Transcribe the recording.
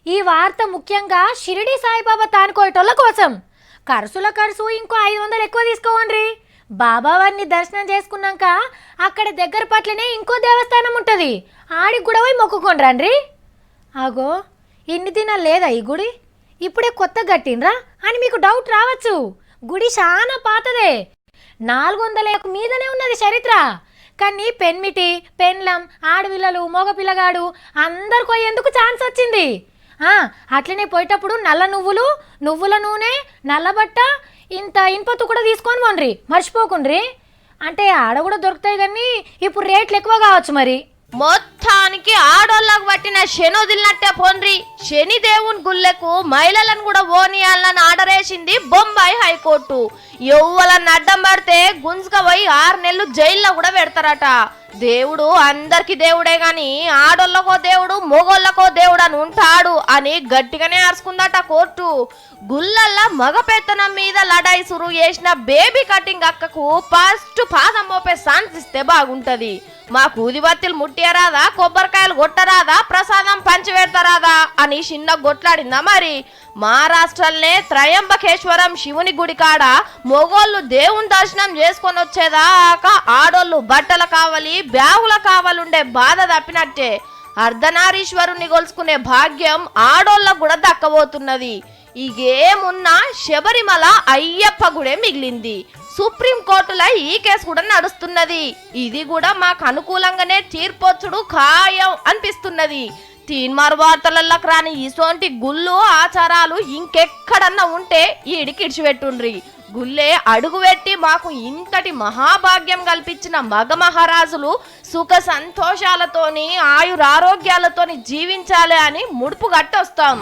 ఈ వార్త ముఖ్యంగా షిరిడి సాయిబాబా తానుకోయటోళ్ళ కోసం. ఖర్చు ఇంకో 500 ఎక్కువ తీసుకోవండి. బాబావారిని దర్శనం చేసుకున్నాక అక్కడ దగ్గర పట్లనే ఇంకో దేవస్థానం ఉంటుంది, ఆడికి కూడా పోయి మొక్కుకొని రండి. ఆగో, ఇన్ని దినాలు లేదా ఈ గుడి, ఇప్పుడే కొత్త కట్టిండ్రా అని మీకు డౌట్ రావచ్చు. గుడి చాలా పాతదే, 400 ఏళ్ళ మీదనే ఉన్నది చరిత్ర. కానీ పెన్మిటి, పెన్లం, ఆడపిల్లలు, మగపిల్లగాడు అందరు పోయేందుకు ఛాన్స్ వచ్చింది. అట్లనే పోయేటప్పుడు నల్ల నువ్వులు, నువ్వుల నూనె, నల్లబట్ట, ఇంత ఇనుపత్తు కూడా తీసుకొని పోండ్రి, మర్చిపోకుండ్రి. అంటే ఆడ కూడా దొరుకుతాయి కానీ ఇప్పుడు రేట్లు ఎక్కువ కావచ్చు. మరి మొత్తానికి ఆడోళ్ళకు పట్టిన శని వదిలినట్టే పోన్రి. శని దేవుని గుళ్ళకు మహిళలను కూడా ఓనియాలని ఆర్డర్ వేసింది బొంబాయి హైకోర్టు. ఎవ్వలన్న అడ్డం పడితే గుంజుకపోయి 6 నెలలు జైల్లో కూడా పెడతారట. దేవుడు అందరికి దేవుడే గాని ఆడోళ్ళకో దేవుడు, మొగోళ్ళకో దేవుడు అని ఉంటాడు అని గట్టిగానే అరుచుకుందట కోర్టు. గుళ్ళల్లా మగ పెత్తనం మీద లడాయి సురు చేసిన బేబీ కటింగ్ అక్కకు ఫస్ట్ పాదం మోపే ఛాన్స్ ఇస్తే బాగుంటది. మా కూదిబత్తిలు ముట్టేరాదా, కొబ్బరికాయలు కొట్టరాదా, ప్రసాదం పంచి పెడతారాదా అని చిన్న గొట్లాడిందా. మరి మహారాష్ట్రలోనే త్రయంబకేశ్వరం శివుని గుడి కాడ మొగోళ్ళు దేవుని దర్శనం చేసుకొని వచ్చేదాకా ఆడోళ్ళు బట్టలు కావాలి, బ్యాగుల కావాలుండే బాధ తప్పినట్టే. అర్ధనారీశ్వరుణ్ణి కొలుసుకునే భాగ్యం ఆడోళ్ళకు కూడా దక్కబోతున్నది. ఇగేమున్నా శబరిమల అయ్యప్ప గుడే మిగిలింది. సుప్రీంకోర్టులో ఈ కేసు కూడా నడుస్తున్నది. ఇది కూడా మాకు అనుకూలంగానే తీర్పొచ్చుడు ఖాయం అనిపిస్తున్నది. తీన్మార్ వార్తలలోకి రాని ఇసోంటి గుళ్ళు ఆచారాలు ఇంకెక్కడన్నా ఉంటే ఈడికి ఇడిచిపెట్టుండ్రి. గుళ్ళే అడుగుపెట్టి మాకు ఇంతటి మహాభాగ్యం కల్పించిన మగ మహారాజులు సుఖ సంతోషాలతోని ఆయురారోగ్యాలతోని జీవించాలి అని ముడుపు కట్టొస్తాం.